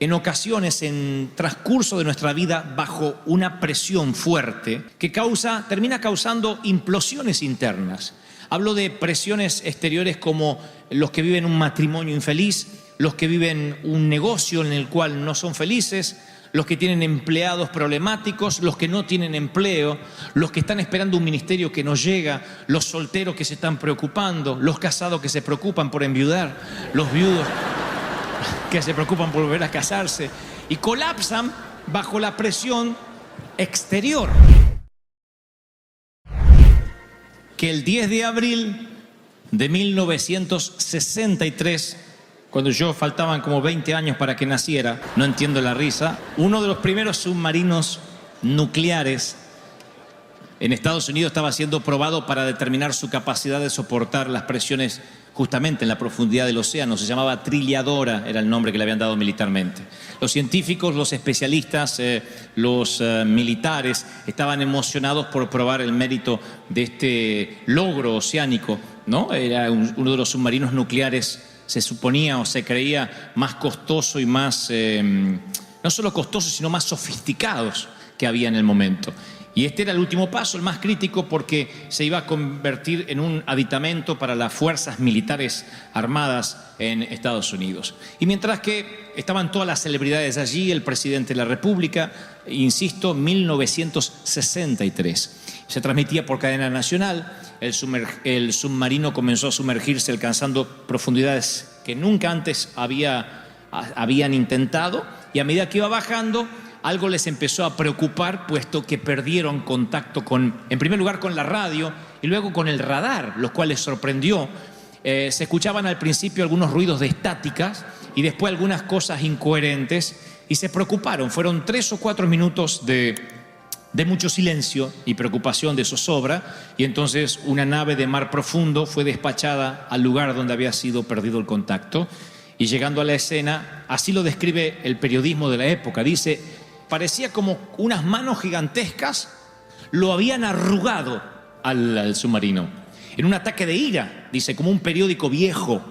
en ocasiones en transcurso de nuestra vida bajo una presión fuerte que termina causando implosiones internas. Hablo de presiones exteriores como los que viven un matrimonio infeliz, los que viven un negocio en el cual no son felices, los que tienen empleados problemáticos, los que no tienen empleo, los que están esperando un ministerio que no llega, los solteros que se están preocupando, los casados que se preocupan por enviudar, los viudos que se preocupan por volver a casarse y colapsan bajo la presión exterior. Que el 10 de abril de 1963, cuando faltaban como 20 años para que naciera, no entiendo la risa, uno de los primeros submarinos nucleares en Estados Unidos estaba siendo probado para determinar su capacidad de soportar las presiones justamente en la profundidad del océano. Se llamaba Trilliadora, era el nombre que le habían dado militarmente. Los científicos, los especialistas, los militares estaban emocionados por probar el mérito de este logro oceánico, ¿no? Era uno de los submarinos nucleares, se suponía o se creía, más costoso y más, no solo costoso, sino más sofisticados que había en el momento. Y este era el último paso, el más crítico, porque se iba a convertir en un aditamento para las fuerzas militares armadas en Estados Unidos. Y mientras que estaban todas las celebridades allí, el presidente de la República, insisto, 1963. Se transmitía por cadena nacional, el submarino comenzó a sumergirse alcanzando profundidades que nunca antes habían intentado, y a medida que iba bajando, algo les empezó a preocupar, puesto que perdieron contacto en primer lugar con la radio y luego con el radar, lo cual les sorprendió. Se escuchaban al principio algunos ruidos de estáticas y después algunas cosas incoherentes y se preocuparon. Fueron 3 o 4 minutos de mucho silencio y preocupación, de zozobra, y entonces una nave de mar profundo fue despachada al lugar donde había sido perdido el contacto, y llegando a la escena, así lo describe el periodismo de la época, dice: parecía como unas manos gigantescas lo habían arrugado al submarino. En un ataque de ira, dice, como un periódico viejo.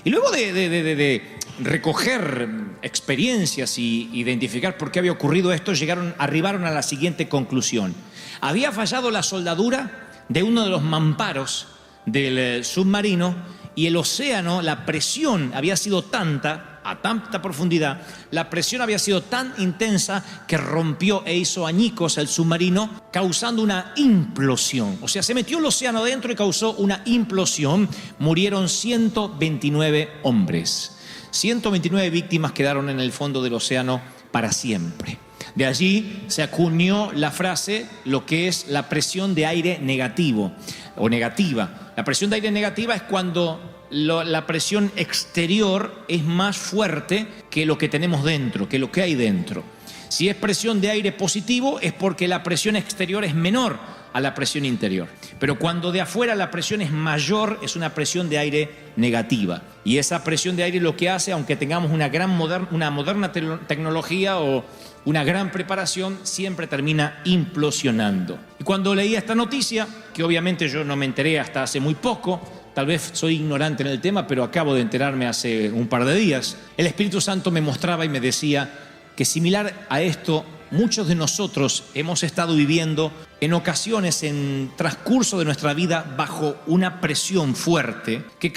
Y luego de recoger experiencias y identificar por qué había ocurrido esto, arribaron a la siguiente conclusión. Había fallado la soldadura de uno de los mamparos del submarino, y el océano, la presión había sido tanta, a tanta profundidad, la presión había sido tan intensa que rompió e hizo añicos el submarino, causando una implosión. O sea, se metió el océano adentro y causó una implosión. Murieron 129 hombres. 129 víctimas quedaron en el fondo del océano para siempre. De allí se acuñó la frase, lo que es la presión de aire negativo o negativa. La presión de aire negativa es cuando la presión exterior es más fuerte que lo que tenemos dentro, que lo que hay dentro. Si es presión de aire positivo, es porque la presión exterior es menor a la presión interior. Pero cuando de afuera la presión es mayor, es una presión de aire negativa. Y esa presión de aire lo que hace, aunque tengamos una moderna tecnología o una gran preparación, siempre termina implosionando. Y cuando leía esta noticia, que obviamente yo no me enteré hasta hace muy poco, tal vez soy ignorante en el tema, pero acabo de enterarme hace un par de días, el Espíritu Santo me mostraba y me decía que similar a esto, muchos de nosotros hemos estado viviendo en ocasiones en transcurso de nuestra vida bajo una presión fuerte que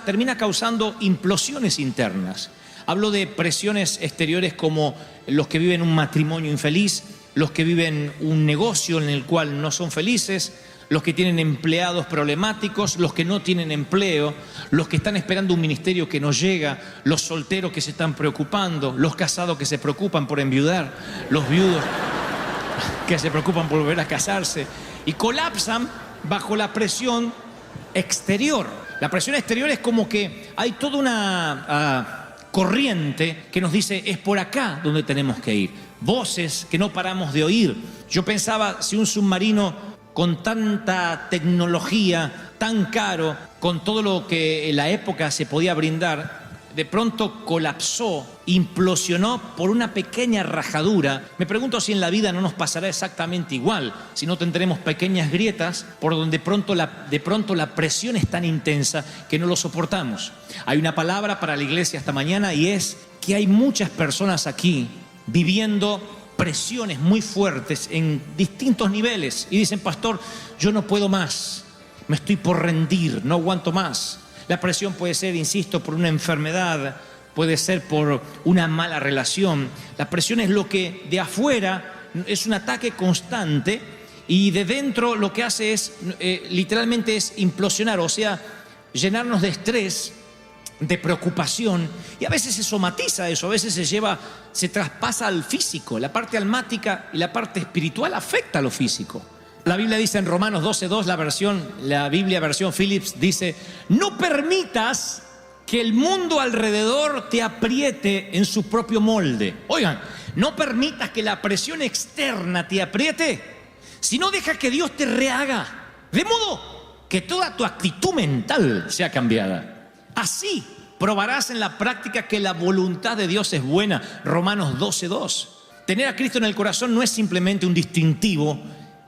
termina causando implosiones internas. Hablo de presiones exteriores como los que viven un matrimonio infeliz, los que viven un negocio en el cual no son felices, los que tienen empleados problemáticos, los que no tienen empleo, los que están esperando un ministerio que no llega, los solteros que se están preocupando, los casados que se preocupan por enviudar, los viudos que se preocupan por volver a casarse, y colapsan bajo la presión exterior. La presión exterior es como que hay toda una corriente que nos dice: es por acá donde tenemos que ir. Voces que no paramos de oír. Yo pensaba, si un submarino con tanta tecnología, tan caro, con todo lo que en la época se podía brindar, de pronto colapsó, implosionó por una pequeña rajadura. Me pregunto si en la vida no nos pasará exactamente igual, si no tendremos pequeñas grietas por donde de pronto la presión es tan intensa que no lo soportamos. Hay una palabra para la iglesia esta mañana y es que hay muchas personas aquí viviendo presiones muy fuertes en distintos niveles y dicen: pastor, yo no puedo más, me estoy por rendir, no aguanto más. La presión puede ser, insisto, por una enfermedad, puede ser por una mala relación. La presión es lo que de afuera es un ataque constante y de dentro lo que hace es, literalmente es implosionar, o sea, llenarnos de estrés, de preocupación, y a veces se somatiza eso, a veces se traspasa al físico. La parte almática y la parte espiritual afecta a lo físico. La Biblia dice en Romanos 12:2, la Biblia versión Phillips dice: no permitas que el mundo alrededor te apriete en su propio molde. Oigan, no permitas que la presión externa te apriete, sino deja que Dios te rehaga, de modo que toda tu actitud mental sea cambiada. Así probarás en la práctica que la voluntad de Dios es buena. Romanos 12:2. Tener a Cristo en el corazón no es simplemente un distintivo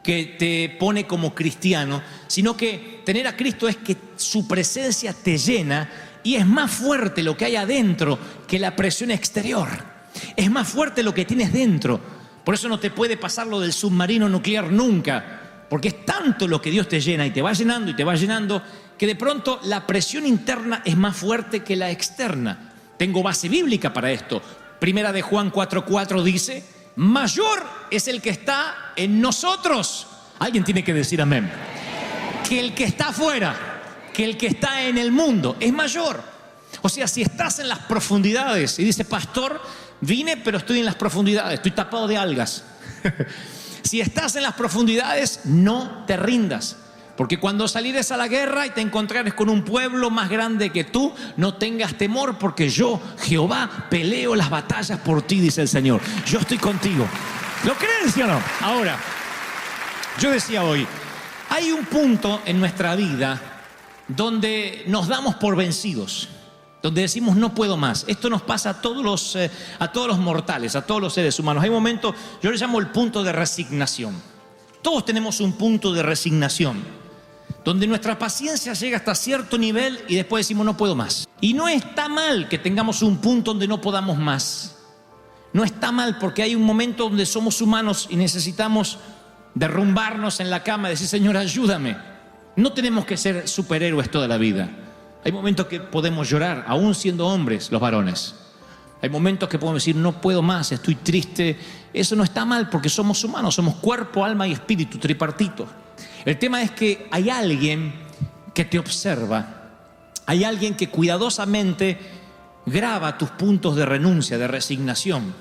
que te pone como cristiano, sino que tener a Cristo es que su presencia te llena y es más fuerte lo que hay adentro que la presión exterior. Es más fuerte lo que tienes dentro. Por eso no te puede pasar lo del submarino nuclear nunca, porque es tanto lo que Dios te llena y te va llenando y te va llenando, que de pronto la presión interna es más fuerte que la externa. Tengo base bíblica para esto. Primera de Juan 4:4 dice: mayor es el que está en nosotros. Alguien tiene que decir amén. Que el que está afuera, que el que está en el mundo es mayor. O sea, si estás en las profundidades y dices: pastor, vine pero estoy en las profundidades, estoy tapado de algas. Si estás en las profundidades, no te rindas. Porque cuando salires a la guerra y te encontrares con un pueblo más grande que tú, no tengas temor, porque yo, Jehová, peleo las batallas por ti, dice el Señor. Yo estoy contigo. ¿Lo creen, sí o no? Ahora, yo decía hoy, hay un punto en nuestra vida donde nos damos por vencidos, donde decimos: no puedo más. Esto nos pasa a todos los mortales, a todos los seres humanos. Hay momentos, yo le llamo el punto de resignación. Todos tenemos un punto de resignación, donde nuestra paciencia llega hasta cierto nivel y después decimos: no puedo más. Y no está mal que tengamos un punto donde no podamos más. No está mal, porque hay un momento donde somos humanos y necesitamos derrumbarnos en la cama y decir: Señor, ayúdame. No tenemos que ser superhéroes toda la vida. Hay momentos que podemos llorar, aún siendo hombres, los varones. Hay momentos que podemos decir: no puedo más, estoy triste. Eso no está mal, porque somos humanos, somos cuerpo, alma y espíritu, tripartito. El tema es que hay alguien que te observa, hay alguien que cuidadosamente graba tus puntos de renuncia, de resignación,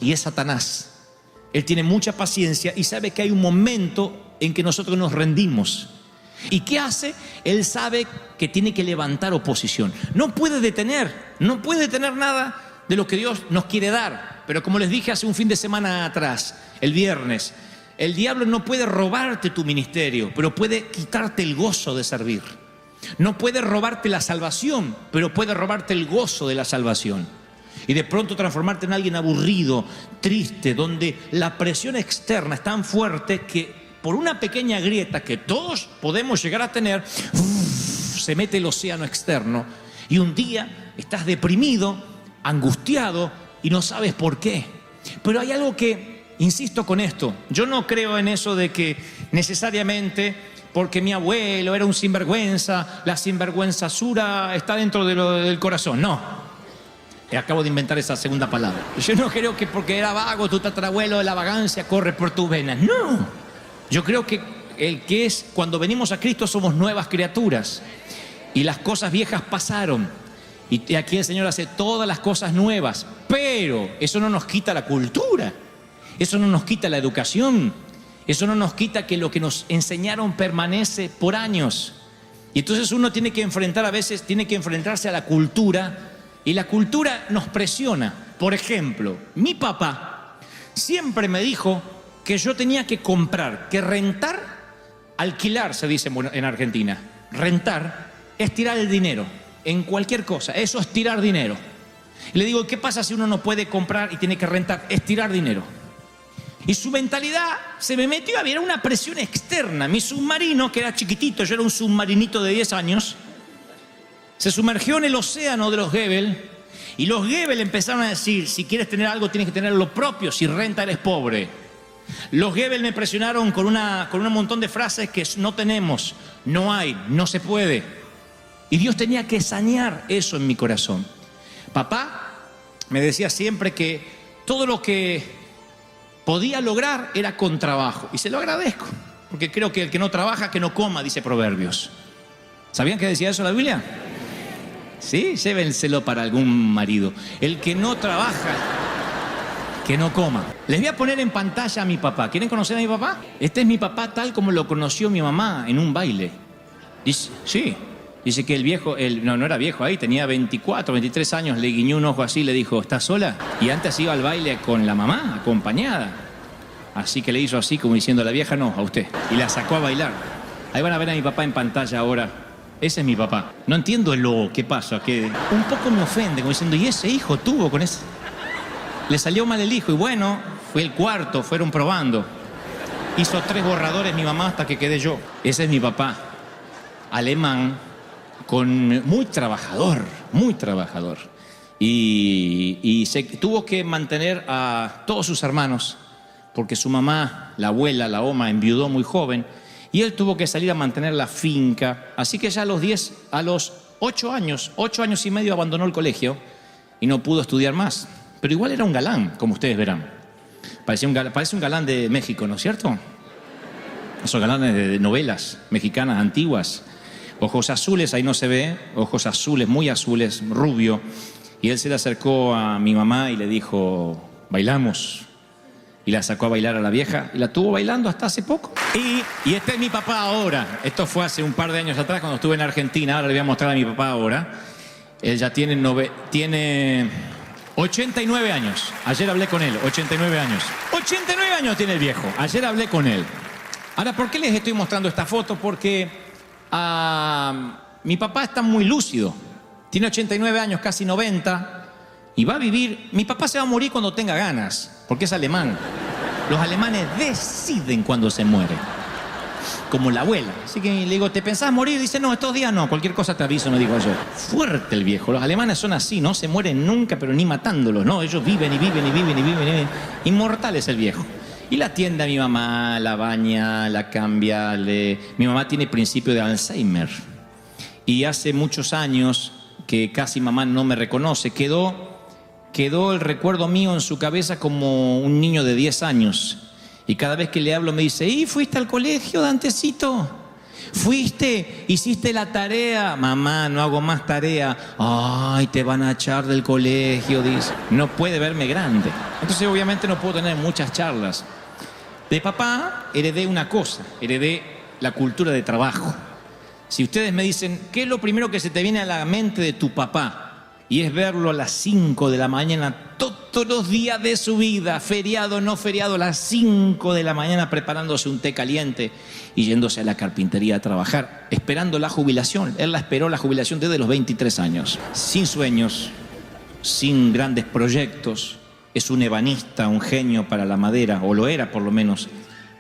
y es Satanás. Él tiene mucha paciencia y sabe que hay un momento en que nosotros nos rendimos. ¿Y qué hace? Él sabe que tiene que levantar oposición. No puede detener nada de lo que Dios nos quiere dar. Pero como les dije hace un fin de semana atrás, el viernes, el diablo no puede robarte tu ministerio, pero puede quitarte el gozo de servir. No puede robarte la salvación, pero puede robarte el gozo de la salvación. Y de pronto transformarte en alguien aburrido, triste, donde la presión externa es tan fuerte que por una pequeña grieta que todos podemos llegar a tener, se mete el océano externo. Y un día estás deprimido, angustiado y no sabes por qué. Pero hay algo que, insisto con esto, yo no creo en eso de que necesariamente porque mi abuelo era un sinvergüenza, la sinvergüenzasura está dentro del corazón. No, acabo de inventar esa segunda palabra. Yo no creo que porque era vago tu tatarabuelo, la vagancia corre por tus venas. No, yo creo que cuando venimos a Cristo somos nuevas criaturas y las cosas viejas pasaron. Y aquí el Señor hace todas las cosas nuevas, pero eso no nos quita la cultura, eso no nos quita la educación, eso no nos quita que lo que nos enseñaron permanece por años. Y entonces uno tiene que enfrentarse a la cultura, y la cultura nos presiona. Por ejemplo, mi papá siempre me dijo que yo tenía que comprar, que rentar, alquilar se dice en Argentina. Rentar es tirar el dinero. en cualquier cosa. Eso es tirar dinero. Y le digo, ¿qué pasa si uno no puede comprar y tiene que rentar? Es tirar dinero. Y su mentalidad se me metió, había una presión externa. Mi submarino, que era chiquitito, yo era un submarinito de 10 años, se sumergió en el océano de los Goebbels. Y los Goebbels empezaron a decir, si quieres tener algo tienes que tener lo propio, si renta eres pobre. Los Goebbels me presionaron con un montón de frases que no tenemos, no hay, no se puede. Y Dios tenía que sanear eso en mi corazón. Papá me decía siempre que todo lo que podía lograr era con trabajo. Y se lo agradezco, porque creo que el que no trabaja, que no coma, dice Proverbios. ¿Sabían que decía eso la Biblia? Sí, llévenselo para algún marido. El que no trabaja, que no coma. Les voy a poner en pantalla a mi papá. ¿Quieren conocer a mi papá? Este es mi papá tal como lo conoció mi mamá en un baile. Dice, sí. Dice que el viejo, no era viejo ahí, tenía 24, 23 años, le guiñó un ojo así, le dijo, ¿estás sola? Y antes iba al baile con la mamá, acompañada. Así que le hizo así, como diciendo, la vieja no, a usted. Y la sacó a bailar. Ahí van a ver a mi papá en pantalla ahora. Ese es mi papá. No entiendo qué pasa, que un poco me ofende, como diciendo, ¿y ese hijo tuvo con ese? Le salió mal el hijo, y bueno, fue el cuarto, fueron probando. Hizo 3 borradores mi mamá hasta que quedé yo. Ese es mi papá, alemán, muy trabajador, muy trabajador. Y se tuvo que mantener a todos sus hermanos, porque su mamá, la abuela, la oma, enviudó muy joven, y él tuvo que salir a mantener la finca. Así que ya a los 8 años y medio abandonó el colegio y no pudo estudiar más. Pero igual era un galán, como ustedes verán. Parece un galán de México, ¿no es cierto? Esos galanes de novelas mexicanas antiguas. Ojos azules, ahí no se ve, ojos azules, muy azules, rubio. Y él se le acercó a mi mamá y le dijo, bailamos. Y la sacó a bailar a la vieja y la tuvo bailando hasta hace poco. Y este es mi papá ahora. Esto fue hace un par de años atrás cuando estuve en Argentina. Ahora le voy a mostrar a mi papá ahora. Él ya tiene 89 años. Ayer hablé con él, 89 años. 89 años tiene el viejo. Ayer hablé con él. Ahora, ¿por qué les estoy mostrando esta foto? Porque mi papá está muy lúcido. Tiene 89 años, casi 90. Y va a vivir... Mi papá se va a morir cuando tenga ganas, porque es alemán. Los alemanes deciden cuando se mueren. Como la abuela. Así que le digo, ¿te pensás morir? Dice, no, estos días no, cualquier cosa te aviso, me dijo yo. Fuerte el viejo. Los alemanes son así, no se mueren nunca, pero ni matándolos, ¿no? Ellos viven y viven y viven y viven y viven. Inmortal es el viejo. Y la atiende a mi mamá, la baña, la cambia. Mi mamá tiene principio de Alzheimer. Y hace muchos años que casi mamá no me reconoce. Quedó el recuerdo mío en su cabeza como un niño de 10 años. Y cada vez que le hablo me dice, ¿y fuiste al colegio, Dantecito? ¿Fuiste? ¿Hiciste la tarea? Mamá, no hago más tarea. Ay, te van a echar del colegio, dice. No puede verme grande. Entonces obviamente no puedo tener muchas charlas. De papá heredé una cosa, heredé la cultura de trabajo. Si ustedes me dicen, ¿qué es lo primero que se te viene a la mente de tu papá? Y es verlo a las 5 de la mañana, todos los días de su vida, feriado o no feriado, a las 5 de la mañana preparándose un té caliente y yéndose a la carpintería a trabajar, esperando la jubilación. Él la esperó, la jubilación desde los 23 años. Sin sueños, sin grandes proyectos. Es un ebanista, un genio para la madera, o lo era por lo menos,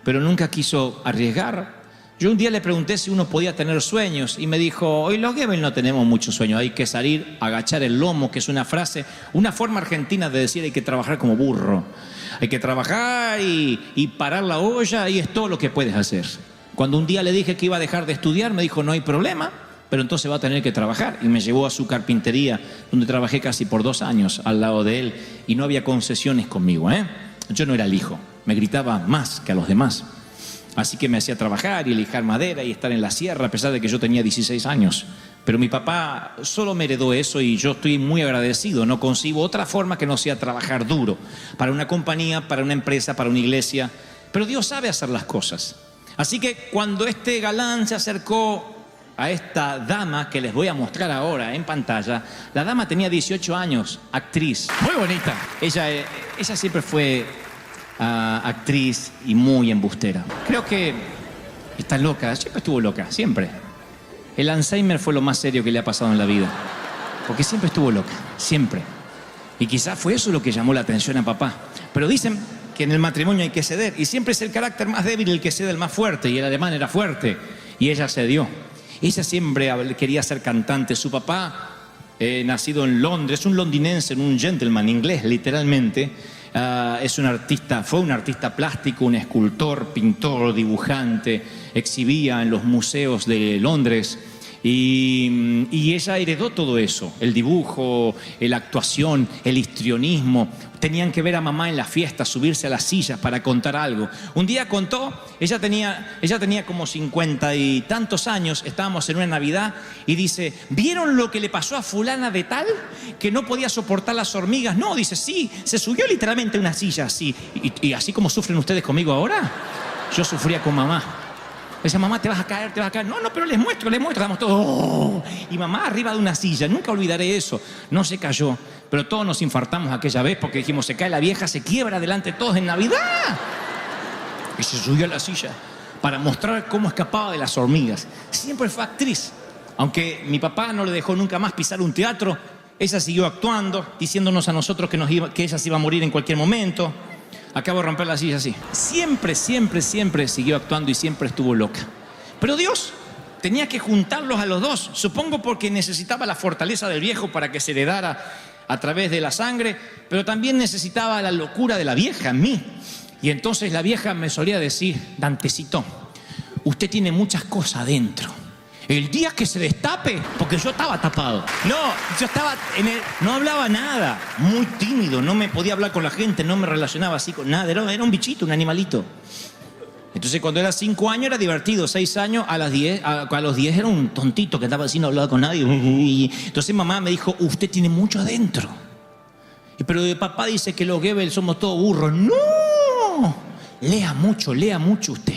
pero nunca quiso arriesgar. Yo un día le pregunté si uno podía tener sueños y me dijo, hoy los Goebbels no tenemos muchos sueños, hay que salir, agachar el lomo, que es una frase, una forma argentina de decir hay que trabajar como burro. Hay que trabajar y parar la olla y es todo lo que puedes hacer. Cuando un día le dije que iba a dejar de estudiar, me dijo, no hay problema, pero entonces va a tener que trabajar. Y me llevó a su carpintería, donde trabajé casi por 2 años al lado de él y no había concesiones conmigo, ¿eh? Yo no era el hijo, me gritaba más que a los demás. Así que me hacía trabajar y lijar madera y estar en la sierra, a pesar de que yo tenía 16 años. Pero mi papá solo me heredó eso y yo estoy muy agradecido. No concibo otra forma que no sea trabajar duro. Para una compañía, para una empresa, para una iglesia. Pero Dios sabe hacer las cosas. Así que cuando este galán se acercó a esta dama que les voy a mostrar ahora en pantalla, la dama tenía 18 años, actriz, muy bonita. Ella siempre fue... actriz y muy embustera. Creo que está loca, siempre estuvo loca, siempre. El Alzheimer fue lo más serio que le ha pasado en la vida. porque siempre estuvo loca, siempre. Y quizás fue eso lo que llamó la atención a papá. Pero dicen que en el matrimonio hay que ceder, y siempre es el carácter más débil el que cede al más fuerte, y el alemán era fuerte, y ella cedió. Ella siempre quería ser cantante. Su papá, nacido en Londres, un londinense, un gentleman inglés, literalmente, es un artista, fue un artista plástico, un escultor, pintor, dibujante, exhibía en los museos de Londres. Y ella heredó todo eso, el dibujo, la actuación, el histrionismo. Tenían que ver a mamá en las fiestas, subirse a las sillas para contar algo. Un día contó, ella tenía como 50 y tantos años, estábamos en una Navidad, y dice, ¿vieron lo que le pasó a fulana de tal? Que no podía soportar las hormigas. No, dice, sí, se subió literalmente a una silla así. Y así como sufren ustedes conmigo ahora, yo sufría con mamá. Decía, mamá, te vas a caer, te vas a caer. No, pero les muestro, estamos todos. ¡Oh! Y mamá arriba de una silla, nunca olvidaré eso. No se cayó, pero todos nos infartamos aquella vez porque dijimos, se cae la vieja, se quiebra delante de todos en Navidad. Y se subió a la silla para mostrar cómo escapaba de las hormigas. Siempre fue actriz. Aunque mi papá no le dejó nunca más pisar un teatro, ella siguió actuando, diciéndonos a nosotros que ella se iba a morir en cualquier momento. Acabo de romper la silla así. Siempre siguió actuando y siempre estuvo loca. Pero Dios tenía que juntarlos a los dos, supongo porque necesitaba la fortaleza del viejo para que se heredara a través de la sangre, pero también necesitaba la locura de la vieja en mí. Y entonces la vieja me solía decir, Dantecito, usted tiene muchas cosas adentro. El día que se destape, porque yo estaba tapado. No, yo estaba no hablaba nada, muy tímido, no me podía hablar con la gente, no me relacionaba así con nada, era un bichito, un animalito. Entonces cuando era 5 años era divertido, 6 años, a los 10 era un tontito que andaba así, no hablaba con nadie. Entonces mamá me dijo, usted tiene mucho adentro. Pero papá dice que los Goebbels somos todos burros. No, lea mucho usted.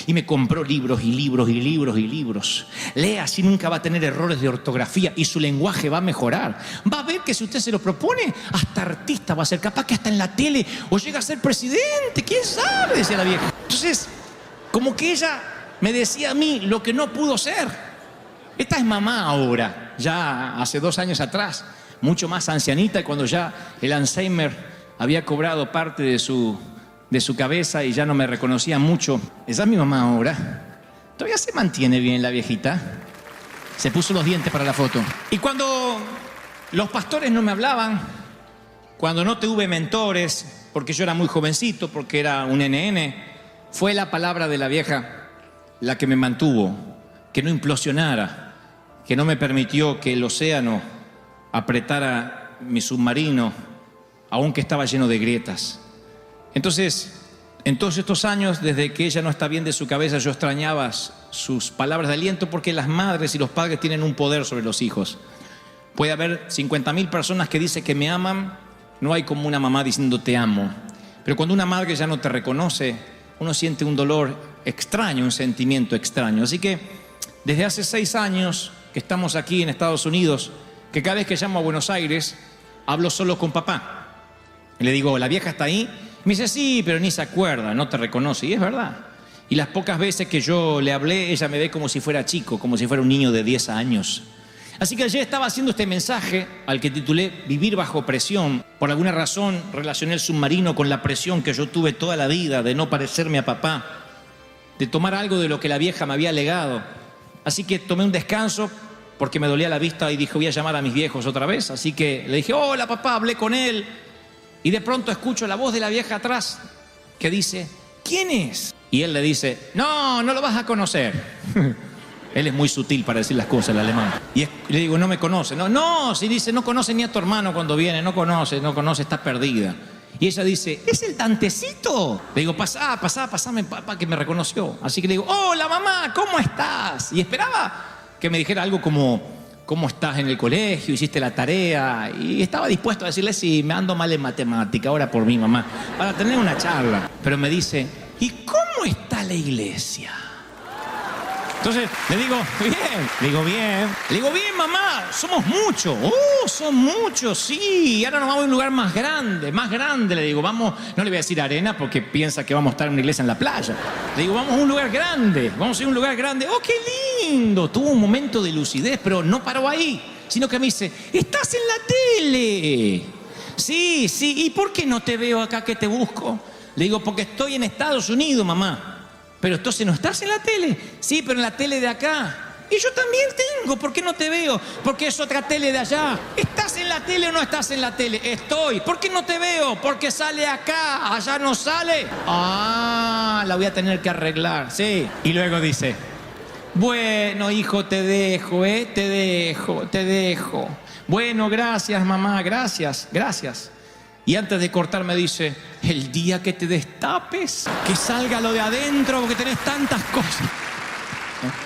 Y me compró libros y libros y libros y libros. Lea, así nunca va a tener errores de ortografía y su lenguaje va a mejorar. Va a ver que si usted se lo propone, hasta artista va a ser, capaz que hasta en la tele, o llega a ser presidente, quién sabe, decía la vieja. Entonces, como que ella me decía a mí lo que no pudo ser. Esta es mamá ahora, ya hace 2 años atrás, mucho más ancianita, cuando ya el Alzheimer había cobrado parte de su cabeza y ya no me reconocía mucho. Esa es mi mamá ahora. Todavía se mantiene bien la viejita. Se puso los dientes para la foto. Y cuando los pastores no me hablaban, cuando no tuve mentores, porque yo era muy jovencito, porque era un NN, fue la palabra de la vieja la que me mantuvo, que no implosionara, que no me permitió que el océano apretara mi submarino, aunque estaba lleno de grietas. Entonces, en todos estos años, desde que ella no está bien de su cabeza, yo extrañaba sus palabras de aliento, porque las madres y los padres tienen un poder sobre los hijos. Puede haber 50.000 personas que dicen que me aman, no hay como una mamá diciendo te amo. Pero cuando una madre ya no te reconoce, uno siente un dolor extraño, un sentimiento extraño. Así que desde hace 6 años que estamos aquí en Estados Unidos, que cada vez que llamo a Buenos Aires, hablo solo con papá. Y le digo, ¿la vieja está ahí? Me dice, sí, pero ni se acuerda, no te reconoce. Y es verdad. Y las pocas veces que yo le hablé, ella me ve como si fuera chico, como si fuera un niño de 10 años. Así que ayer estaba haciendo este mensaje al que titulé Vivir bajo presión. Por alguna razón relacioné el submarino con la presión que yo tuve toda la vida de no parecerme a papá, de tomar algo de lo que la vieja me había legado. Así que tomé un descanso porque me dolía la vista y dije, voy a llamar a mis viejos otra vez. Así que le dije, hola papá, hablé con él. Y de pronto escucho la voz de la vieja atrás que dice, ¿quién es? Y él le dice, no lo vas a conocer. Él es muy sutil para decir las cosas, el alemán. Y le digo, no me conoce. No, si dice, no conoce ni a tu hermano cuando viene, no conoce, está perdida. Y ella dice, ¿es el Dantecito? Le digo, pasame papá, que me reconoció. Así que le digo, hola mamá, ¿cómo estás? Y esperaba que me dijera algo como, ¿cómo estás en el colegio? ¿Hiciste la tarea? Y estaba dispuesto a decirle, sí, me ando mal en matemática, ahora por mi mamá, para tener una charla. Pero me dice, ¿y cómo está la iglesia? Entonces le digo, bien, mamá, somos muchos. Son muchos, sí. Y ahora nos vamos a un lugar más grande, le digo, vamos, no le voy a decir arena porque piensa que vamos a estar en una iglesia en la playa. Le digo, vamos a un lugar grande, vamos a ir a un lugar grande. ¡Oh, qué lindo! Tuvo un momento de lucidez, pero no paró ahí. sino que me dice, estás en la tele. Sí, ¿y por qué no te veo acá que te busco? Le digo, porque estoy en Estados Unidos, mamá. Pero entonces no estás en la tele. Sí, pero en la tele de acá. Y yo también tengo, ¿por qué no te veo? Porque es otra tele de allá. ¿Estás en la tele o no estás en la tele? Estoy. ¿Por qué no te veo? Porque sale acá, allá no sale. Ah, la voy a tener que arreglar, sí. Y luego dice, bueno, hijo, te dejo, te dejo. Bueno, gracias, mamá, gracias. Y antes de cortar me dice, el día que te destapes, que salga lo de adentro, porque tenés tantas cosas.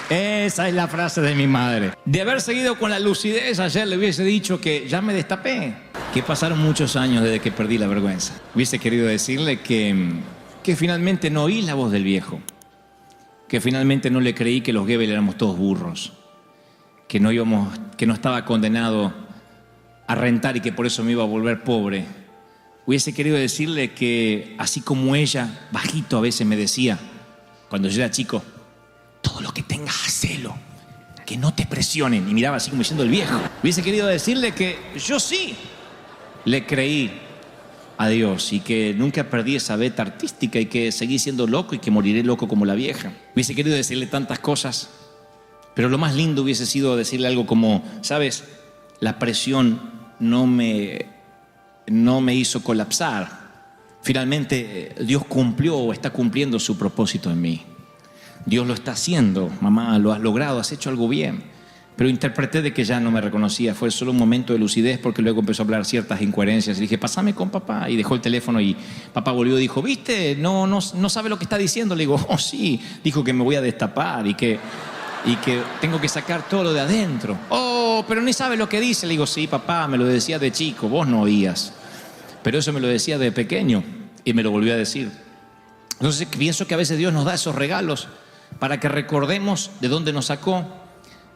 Esa es la frase de mi madre. De haber seguido con la lucidez, ayer le hubiese dicho que ya me destapé. Que pasaron muchos años desde que perdí la vergüenza. Hubiese querido decirle que finalmente no oí la voz del viejo. Que finalmente no le creí que los Goebbels éramos todos burros. Que no estaba condenado a rentar y que por eso me iba a volver pobre. Hubiese querido decirle que, así como ella, bajito a veces me decía, cuando yo era chico, todo lo que tengas, hacelo, que no te presionen. Y miraba así como diciendo el viejo. Hubiese querido decirle que yo sí le creí a Dios y que nunca perdí esa beta artística y que seguí siendo loco y que moriré loco como la vieja. Hubiese querido decirle tantas cosas, pero lo más lindo hubiese sido decirle algo como, ¿sabes? La presión no me hizo colapsar. Finalmente Dios cumplió o está cumpliendo su propósito en mí. Dios lo está haciendo, mamá, lo has logrado, has hecho algo bien. Pero interpreté de que ya no me reconocía, fue solo un momento de lucidez porque luego empezó a hablar ciertas incoherencias. Y dije, pásame con papá. Y dejó el teléfono y papá volvió y dijo, ¿viste? No sabe lo que está diciendo. Le digo, oh sí, dijo que me voy a destapar y que tengo que sacar todo lo de adentro. Oh, pero ni sabe lo que dice. Le digo, sí, papá, me lo decía de chico, vos no oías. Pero eso me lo decía de pequeño y me lo volvió a decir. Entonces pienso que a veces Dios nos da esos regalos para que recordemos de dónde nos sacó,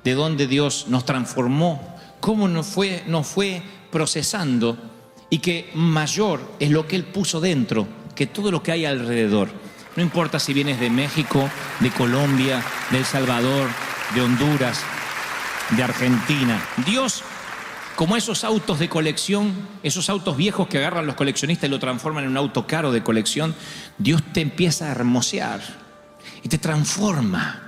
de dónde Dios nos transformó, cómo nos fue procesando y que mayor es lo que Él puso dentro que todo lo que hay alrededor. No importa si vienes de México, de Colombia, de El Salvador, de Honduras, de Argentina. Dios, como esos autos de colección, esos autos viejos que agarran los coleccionistas y lo transforman en un auto caro de colección, Dios te empieza a hermosear y te transforma.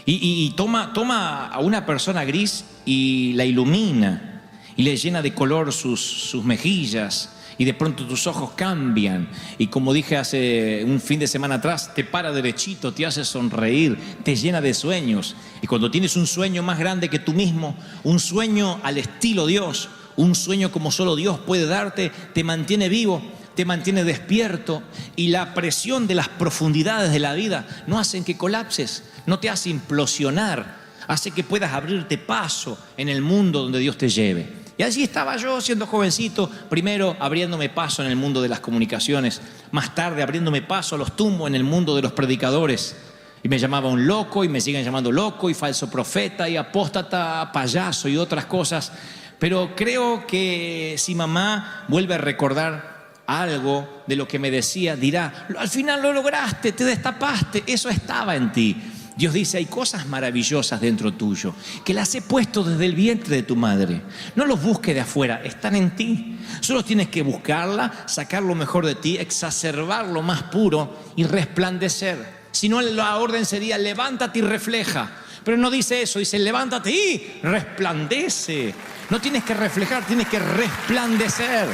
Y toma a una persona gris y la ilumina y le llena de color sus mejillas. Y de pronto tus ojos cambian. Y como dije hace un fin de semana atrás, te para derechito, te hace sonreír, te llena de sueños. Y cuando tienes un sueño más grande que tú mismo, un sueño al estilo Dios, un sueño como solo Dios puede darte, te mantiene vivo, te mantiene despierto. Y la presión de las profundidades de la vida no hacen que colapses, no te hace implosionar, hace que puedas abrirte paso en el mundo donde Dios te lleve. Y allí estaba yo siendo jovencito, primero abriéndome paso en el mundo de las comunicaciones, más tarde abriéndome paso a los tumbos en el mundo de los predicadores. Y me llamaba un loco y me siguen llamando loco y falso profeta y apóstata, payaso y otras cosas. Pero creo que si mamá vuelve a recordar algo de lo que me decía, dirá, al final lo lograste, te destapaste, eso estaba en ti. Dios dice, hay cosas maravillosas dentro tuyo, que las he puesto desde el vientre de tu madre. No los busques de afuera, están en ti. Solo tienes que buscarla, sacar lo mejor de ti, exacerbar lo más puro y resplandecer. Si no, la orden sería, levántate y refleja. Pero no dice eso, dice, levántate y resplandece. No tienes que reflejar, tienes que resplandecer.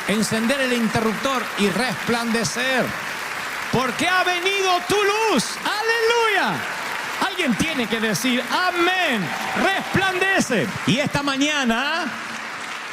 Encender el interruptor y resplandecer. Porque ha venido tu luz. ¡Aleluya! Alguien tiene que decir amén, resplandece. Y esta mañana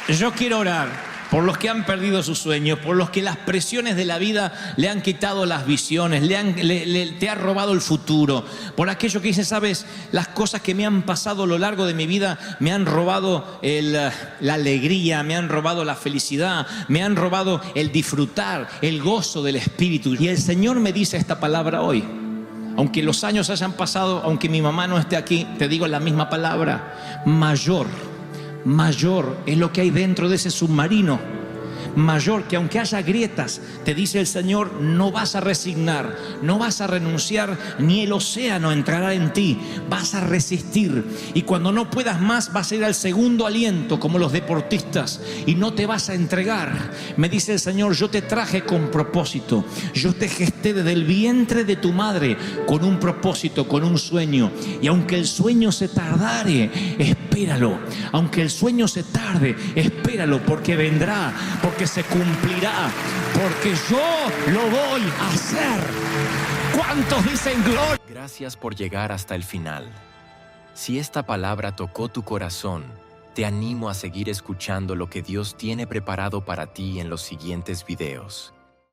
yo quiero orar por los que han perdido sus sueños, por los que las presiones de la vida le han quitado las visiones, te ha robado el futuro, por aquellos que dicen, sabes, las cosas que me han pasado a lo largo de mi vida me han robado la alegría, me han robado la felicidad, me han robado el disfrutar, el gozo del Espíritu. Y el Señor me dice esta palabra hoy. Aunque los años hayan pasado, aunque mi mamá no esté aquí, te digo la misma palabra. Mayor es lo que hay dentro de ese submarino. mayor, que aunque haya grietas, te dice el Señor, no vas a resignar, no vas a renunciar, ni el océano entrará en ti, vas a resistir. Y cuando no puedas más, vas a ir al segundo aliento como los deportistas y no te vas a entregar. Me dice el Señor, yo te traje con propósito, yo te gesté desde el vientre de tu madre con un propósito, con un sueño. Y aunque el sueño se tardare, espéralo. Aunque el sueño se tarde, espéralo, porque vendrá, porque se cumplirá, porque yo lo voy a hacer. ¿Cuántos dicen gloria? Gracias por llegar hasta el final. Si esta palabra tocó tu corazón, te animo a seguir escuchando lo que Dios tiene preparado para ti en los siguientes videos.